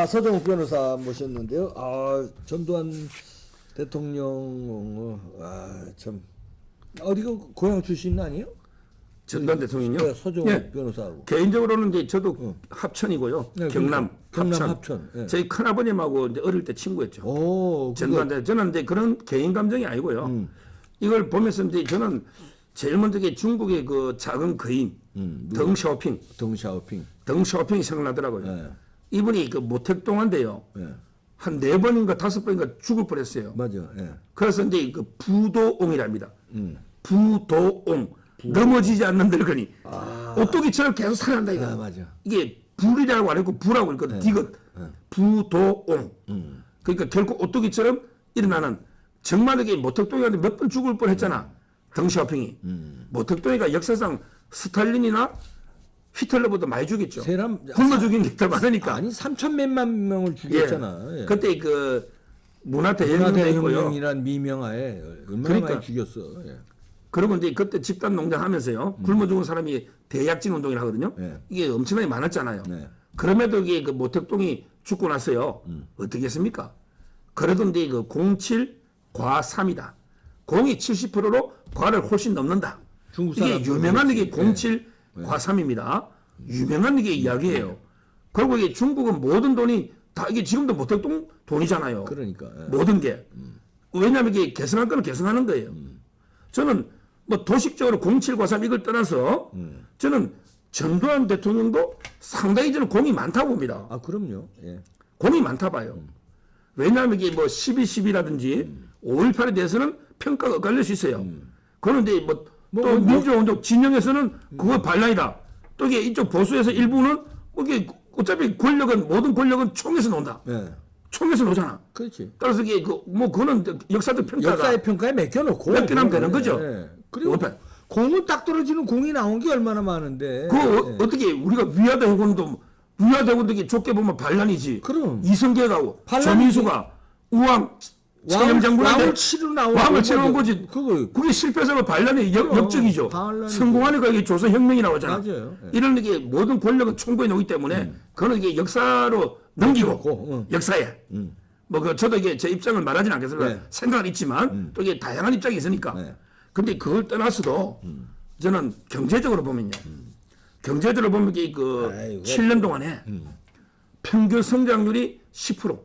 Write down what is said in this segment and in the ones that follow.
자, 서정욱 변호사 모셨는데요. 전두환 대통령, 참, 어디가 고향 출신 아니에요? 전두환 대통령요? 네, 서정욱 예. 변호사하고. 개인적으로는 이제 저도 합천이고요. 네, 경남 경남 합천. 합천. 예. 저희 큰아버님하고 이제 어릴 때 친구였죠. 오, 전두환 대 저는 이제 그런 개인 감정이 아니고요. 이걸 보면서 이제 저는 제일 먼저 중국의 그 작은 거인 덩샤오핑 덩샤오핑이 생각나더라고요. 예. 이분이 그 모택동한데요. 예. 한 4번인가 5번인가 죽을 뻔했어요. 맞아. 예. 그래서 이제 그 부도옹이랍니다. 부도옹. 넘어지지 않는 늙은이. 오뚜기처럼 계속 살아난다 이거. 맞아. 이게 불이라고 안 했고 부라고 했거든. 디귿. 부도옹. 그러니까 결코 오뚜기처럼 일어나는 정말 이게 모택동이한테 몇 번 죽을 뻔했잖아. 덩샤오핑이. 모택동이가 역사상 스탈린이나 히틀러보다 많이 죽였죠. 굶어 죽인 게 더 많으니까. 아니 3천 몇만 명을 죽였잖아. 예. 예. 그때 그 문화대혁명도 있고요. 문화대혁명이란 미명하에 얼마나 그러니까. 많이 죽였어. 예. 그리고 이제 그때 집단 농장 하면서요. 굶어 죽은 사람이 대약진 운동을 하거든요. 네. 이게 엄청나게 많았잖아요. 네. 그럼에도 이게 그 모택동이 죽고 났어요. 어떻게 했습니까? 그래도 이제 그 07 과 3이다. 공이 70%로 과를 훨씬 넘는다. 중국 이게 사람들은 유명한 그렇지. 이게 07 과 3입니다. 유명한 이게 이야기예요. 그리고 이게 중국은 모든 돈이 다 이게 지금도 모택동 돈이잖아요. 그러니까. 예. 모든 게. 왜냐하면 이게 개성할 거는 개성하는 거예요. 저는 뭐 도식적으로 07과 3 이걸 떠나서 저는 전두환 대통령도 상당히 저는 공이 많다고 봅니다. 그럼요. 예. 공이 많다 봐요. 왜냐하면 이게 뭐 12.12라든지 5.18에 대해서는 평가가 엇갈릴 수 있어요. 그런데 또 민주운동 진영에서는 그거 반란이다. 또 이게 이쪽 보수에서 일부는 이게 어차피 권력은 모든 권력은 총에서 논다. 예. 총에서 놓잖아. 그렇지. 따라서 이게 그거는 역사적 평가가 역사의 평가에 맡겨놓고 맡겨놓으면 되는 거죠. 예. 그리고 5.18. 공은 딱 떨어지는 공이 나온 게 얼마나 많은데. 어떻게 우리가 위화대 해군도 이게 좁게 보면 반란이지. 그럼. 이성계가 반란이지. 조민수가 우왕 차영장군한테 왕을 치러 나온 왕을 치러 온 거지. 그거 그게 실패해서 반란의 역적이죠. 반란이죠. 성공하니까 이게 조선혁명이 나오잖아. 맞아요. 예. 이런 게 모든 권력은 총구에 놓기 때문에 그거는 이게 역사로 넘기고 역사에. 저도 이게 제 입장을 말하지는 않겠습니다. 네. 생각은 있지만 또 이게 다양한 입장이 있으니까. 네. 근데 그걸 떠나서도 저는 경제적으로 보면요. 경제적으로 보면 이게 그 아이고. 7년 동안에 평균 성장률이 10%.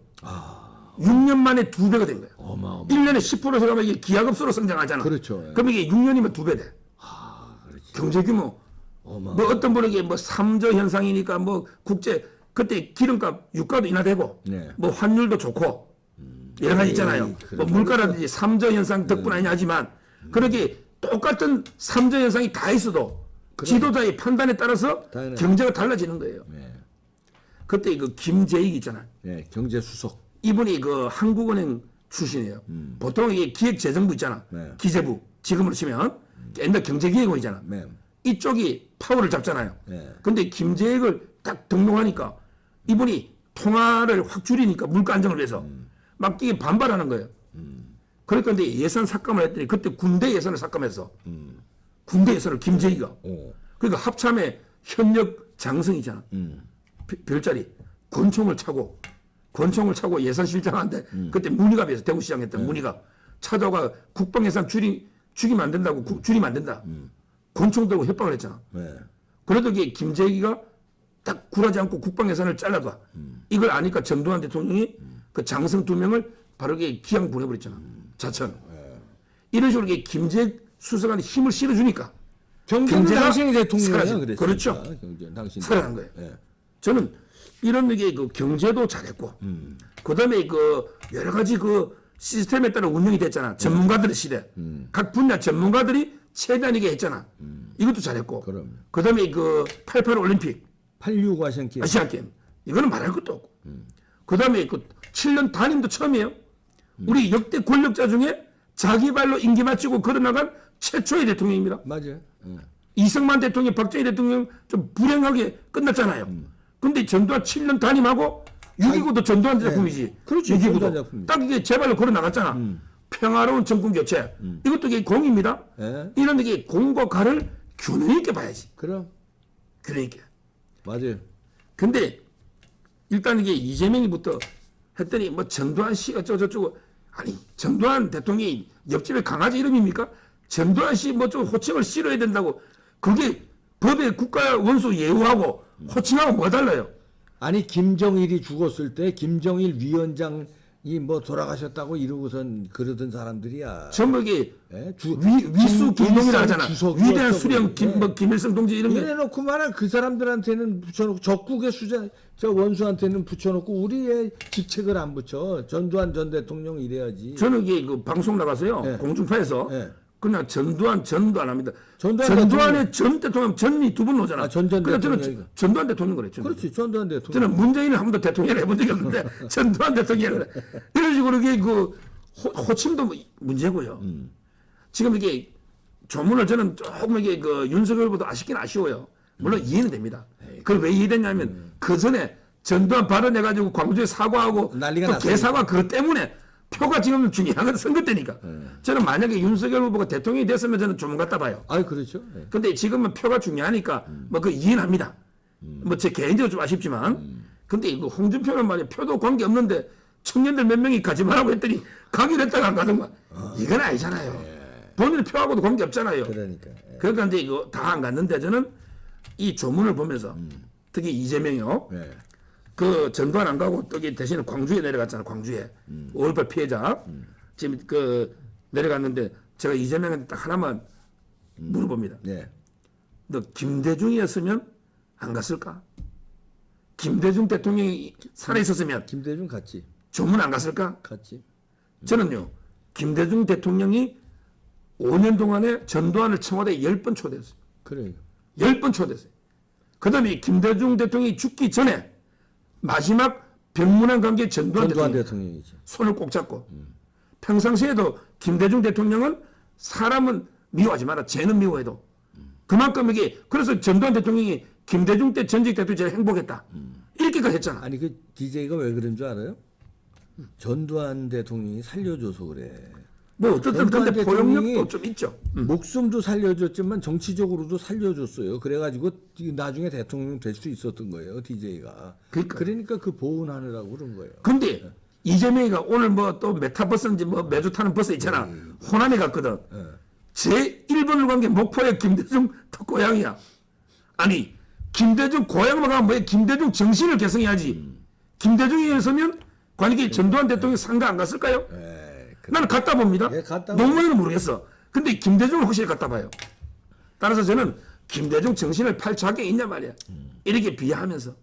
6년 만에 2배가 된 거예요. 어마어마. 1년에 10% 생각하면 이게 기하급수로 성장하잖아. 그렇죠. 예. 그럼 이게 6년이면 2배 돼. 그렇지. 경제 규모. 어마어마. 어떤 분은 이게 3조 현상이니까 국제 그때 기름값 유가도 인하되고 네. 환율도 좋고 여러 가지 있잖아요. 물가라든지 3조 현상 덕분 아니냐 하지만 그렇게 똑같은 3조 현상이 다 있어도 지도자의 판단에 따라서 당연히. 경제가 달라지는 거예요. 네. 그때 그 김재익 있잖아요. 네. 경제수석. 이분이 그 한국은행 출신이에요. 보통 이게 기획재정부 있잖아. 네. 기재부 지금으로 치면 옛날 경제기획원 있잖아. 네. 이쪽이 파워를 잡잖아요. 네. 근데 김재익을 딱 등록하니까 이분이 통화를 확 줄이니까 물가 안정을 위해서 막 이게 반발하는 거예요. 그러니까 근데 예산 삭감을 했더니 그때 군대 예산을 삭감했어. 군대 예산을 김재익이가. 오. 그러니까 합참의 현역 장성이잖아. 별자리 권총을 차고 예산실장한테 그때 문희갑에서 대구시장 했던 문희갑 찾아가 국방 예산 줄이면 안 된다고 줄이면 안 된다. 권총 들고 협박을 했잖아. 네. 그래도 이게 김재기가 딱 굴하지 않고 국방 예산을 잘라봐. 이걸 아니까 전두환 대통령이 그 장성 2명을 바로 이게 기양 보내버렸잖아. 자천. 이런 식으로 이게 김재 수석한테 힘을 실어주니까 경제는 경제가 당신이 대통령이야. 사라져. 그랬으니까. 그렇죠. 경제는 당신이. 살아난 거예요. 예. 저는 이런 게 그 경제도 잘했고, 그 다음에 그 여러 가지 그 시스템에 따라 운영이 됐잖아. 전문가들의 시대. 각 분야 전문가들이 최대한 이게 했잖아. 이것도 잘했고. 그럼요. 그 다음에 그 88 올림픽, 86 아시안게임. 아시안게임. 이거는 말할 것도 없고. 그 다음에 그 7년 단임도 처음이에요. 우리 역대 권력자 중에 자기 발로 임기 마치고 걸어나간 최초의 대통령입니다. 맞아요. 예. 이승만 대통령, 박정희 대통령 좀 불행하게 끝났잖아요. 근데 전두환 7년 단임하고 6.29도 전두환 작품이지. 그렇지, 6.29도. 전두환 작품이지. 딱 이게 제발로 걸어 나갔잖아. 평화로운 정권 교체. 이것도 이게 공입니다. 예. 이런 게 공과 가를 균형 있게 봐야지. 그럼 균형 있게. 맞아요. 근데 일단 이게 이재명이부터 했더니 뭐 전두환 씨가 저쩌고 아니 전두환 대통령이 옆집에 강아지 이름입니까? 전두환 씨 뭐 좀 호칭을 실어야 된다고 그게 법에 국가 원수 예우하고 호칭하고 뭐 달라요? 아니 김정일이 죽었을 때 김정일 위원장이 뭐 돌아가셨다고 이러고선 그러던 사람들이야. 전부 이게 예? 위수 김동이라 하잖아. 주석이었다고 위대한 수령 그러는데. 김일성 동지 이런 게 이래놓고 말한 그 사람들한테는 붙여놓고 적국의 수자 저 원수한테는 붙여놓고 우리의 직책을 안 붙여. 전두환 전 대통령 이래야지. 저는 이게 그 방송 나가서요 네. 공중파에서 네. 그냥 전두환 전도 안 합니다. 전두환 의전 대통령 전이 두 분 오잖아. 아, 전 그래서 저는 대통령이가. 전두환 대통령 그랬죠. 그렇지 전두환 대통령. 저는 문재인을 한 번도 대통령을 해본 적이 없는데 전두환 대통령을 이런 식으로 이게 그 호칭도 문제고요. 지금 이게 조문을 저는 조금 이게 그 윤석열보다 아쉽긴 아쉬워요. 물론 이해는 됩니다. 그걸 왜 이해됐냐면 그 전에 전두환 발언해가지고 광주에 사과하고 난리가 또 났으니까. 개사과 그것 때문에 표가 지금 중요한 건 선거 때니까. 저는 만약에 윤석열 후보가 대통령이 됐으면 저는 조문 갖다 봐요. 아 그렇죠. 예. 근데 지금은 표가 중요하니까 뭐 그 이해는 합니다. 뭐 제 개인적으로 좀 아쉽지만 근데 이거 홍준표는 말이야 표도 관계 없는데 청년들 몇 명이 가지 말라고 했더니 가기로 했다가 안 가던가 이건 아니잖아요. 본인의 표하고도 관계 없잖아요. 그러니까. 예. 그러니까 이제 이거 다 안 갔는데 저는 이 조문을 보면서 특히 이재명이요. 예. 그 전두환 안 가고 여기 대신에 광주에 내려갔잖아. 광주에 5.18 피해자 지금 그 내려갔는데 제가 이재명한테 딱 하나만 물어봅니다. 예. 너 김대중이었으면 안 갔을까? 김대중 대통령이 살아 있었으면 김대중 갔지. 조문 안 갔을까? 갔지. 저는요 김대중 대통령이 5년 동안에 전두환을 청와대에 10번 초대했어요. 그래요. 10번 초대했어요. 그 다음에 김대중 대통령이 죽기 전에 마지막 병문안 관계 전두환 전두환 대통령 대통령이지. 손을 꼭 잡고 평상시에도 김대중 대통령은 사람은 미워하지 마라. 쟤는 미워해도 그만큼 이게 그래서 전두환 대통령이 김대중 때 전직 대통령이 제일 행복했다. 이렇게까지 했잖아. 아니 그 DJ가 왜 그런 줄 알아요? 전두환 대통령이 살려줘서 그래. 뭐 어쨌든 전두환 근데 대통령이 포용력도 좀 있죠. 목숨도 살려줬지만 정치적으로도 살려줬어요. 그래가지고 나중에 대통령 될 수 있었던 거예요. DJ가. 그러니까 그 보훈하느라고 그런 거예요. 근데 이재명이가 오늘 뭐 또 메타버스인지 뭐 매주 타는 버스 있잖아. 호남에 갔거든. 제 1번을 간 게 목포의 김대중 고향이야. 아니 김대중 고향만 가면 왜 김대중 정신을 개성해야지. 김대중이었으면 관계 전두환 대통령 상가 안 갔을까요? 나는 갔다 봅니다. 예, 갔다 노무현은 모르겠어. 근데 김대중은 확실히 갔다 봐요. 따라서 저는 김대중 정신을 팔취할 게 있냐 말이야. 이렇게 비하하면서.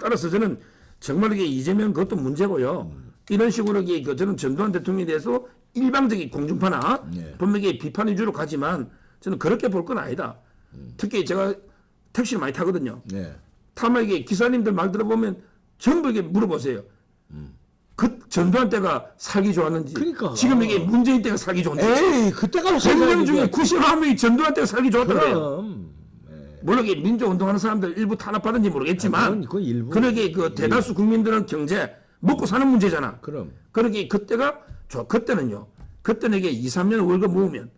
따라서 저는 정말 이게 이재명 그것도 문제고요. 이런 식으로 이게 저는 전두환 대통령에 대해서 일방적인 공중파나 분명히 비판 위주로 가지만 저는 그렇게 볼 건 아니다. 특히 제가 택시를 많이 타거든요. 네. 타면 이게 기사님들 말 들어보면 전부 이게 물어보세요. 그 전두환 때가 살기 좋았는지. 그러니까. 지금 이게 문재인 때가 살기 좋은지. 에이 그때가 100명 중에 99명이 전두환 때가 살기 좋았다고요. 그럼. 물론 이게 민주운동하는 사람들 일부 탄압받은지 모르겠지만 그건 일부. 그러게 그 대다수 국민들은 경제 먹고 사는 문제잖아. 그럼. 그러게 그때가 그때는요. 그때는 이게 2, 3년 월급 모으면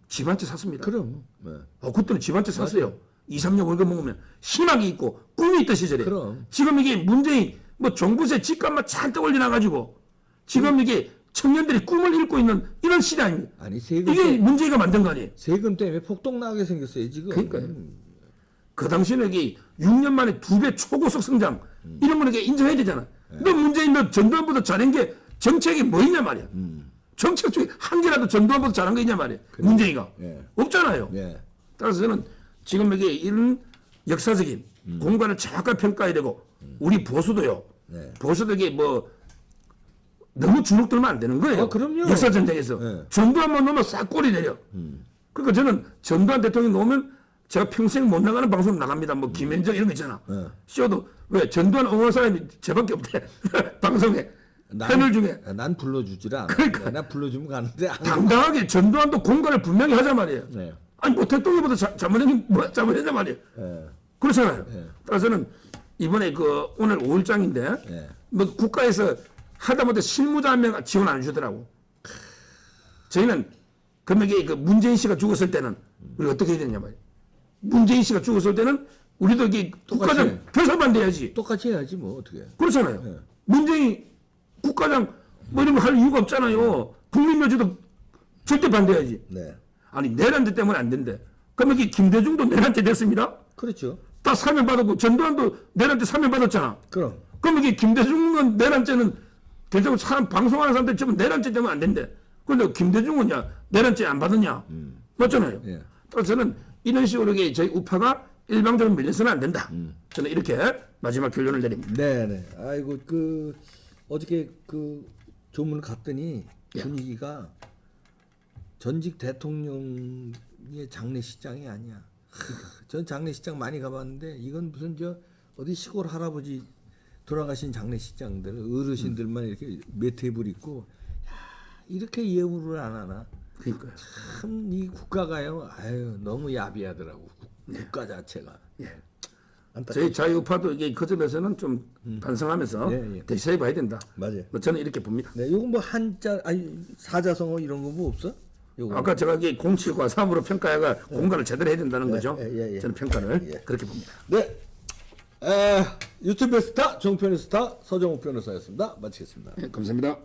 집 한 채 샀습니다. 그럼. 네. 그때는 집 한 채 샀어요. 2, 3년 월급 먹으면 희망이 있고 꿈이 있던 시절에. 그럼. 지금 이게 문재인 뭐 종부세 집값만 잔뜩 올려놔가지고 지금 이게 청년들이 꿈을 잃고 있는 이런 시대 아닙니까? 아니 세금 이게 문재인가 만든 거 아니에요? 세금 때문에 폭동 나게 생겼어요 지금. 그러니까요. 그 당시에는 이게 6년 만에 2배 초고속 성장 이런 거는 이게 인정해야 되잖아. 너 문재인 너 전두환보다 잘한 게 정책이 뭐 있냐 말이야. 정책 중에 한 개라도 전두환보다 잘한 거 있냐 말이야. 문재인이가 예. 없잖아요. 예. 따라서 저는 지금 이게 이런 역사적인 공간을 정확하게 평가해야 되고 우리 보수도요. 보수도 이게 뭐 너무 주눅들면 안 되는 거예요. 그럼요. 역사 전쟁에서 전두환만 넣으면 싹 꼬리 내려. 그러니까 저는 전두환 대통령 놓으면 제가 평생 못 나가는 방송 나갑니다. 뭐 김현정 이런 거 있잖아. 쇼도 왜 전두환 응원 사람이 저밖에 없대. 방송에 패널 중에 난 불러주질 않아. 그러니까. 나 불러주면 가는데 안 당당하게 전두환도 공간을 분명히 하자 말이에요. 네. 아니 뭐 대통령보다 잘못했냐 말이에요. 예. 그렇잖아요. 따라서는 이번에 그 오늘 5일장인데 예. 뭐 국가에서 하다못해 실무자 한 명 지원 안 주더라고. 저희는 그러면 이게 그 문재인 씨가 죽었을 때는 우리 어떻게 해야 되냐 말이에요. 문재인 씨가 죽었을 때는 우리도 이게 똑같이 국가장 해. 결사반대해야지. 똑같이 해야지 뭐 어떻게. 그렇잖아요. 예. 문재인 국가장 뭐 이런 거 할 이유가 없잖아요. 국민묘지도 절대 반대해야지. 네. 아니 내란죄 때문에 안 된대. 그러면 이게 김대중도 내란죄 됐습니다. 그렇죠. 다 사면 받았고 전두환도 내란죄 사면 받았잖아. 그럼. 그럼 이게 김대중은 내란죄는 대체로 사람 방송하는 사람들 지금 내란죄 때문에 안 된대. 그런데 김대중은 야 내란죄 안 받았냐? 맞잖아요. 예. 그래서 저는 이런 식으로 이게 저희 우파가 일방적으로 밀려서는 안 된다. 저는 이렇게 마지막 결론을 내립니다. 네네. 아이고 그 어저께 그 조문을 갔더니 예. 분위기가 전직 대통령의 장례식장이 아니야. 전 장례식장 많이 가봤는데 이건 무슨 저 어디 시골 할아버지 돌아가신 장례식장들 어르신들만 이렇게 몇 테이블 있고 야, 이렇게 예우를 안 하나. 그러니까요. 참 이 국가가요. 아유 너무 야비하더라고. 국가 자체가. 예. 안타깝다. 저희 자유우파도 이게 그 점에서는 좀 반성하면서 예, 예. 다시 해봐야 된다. 맞아요. 뭐 저는 이렇게 봅니다. 네, 요거 뭐 한자 아니 사자성어 이런 거 뭐 없어? 요거. 아까 제가 이게 공치과 사업으로 평가해가 공간을 제대로 해야 된다는 거죠. 예. 저는 평가를 예. 그렇게 봅니다. 네. 유튜브 스타 종편의 스타 서정욱 변호사였습니다. 마치겠습니다. 예, 감사합니다.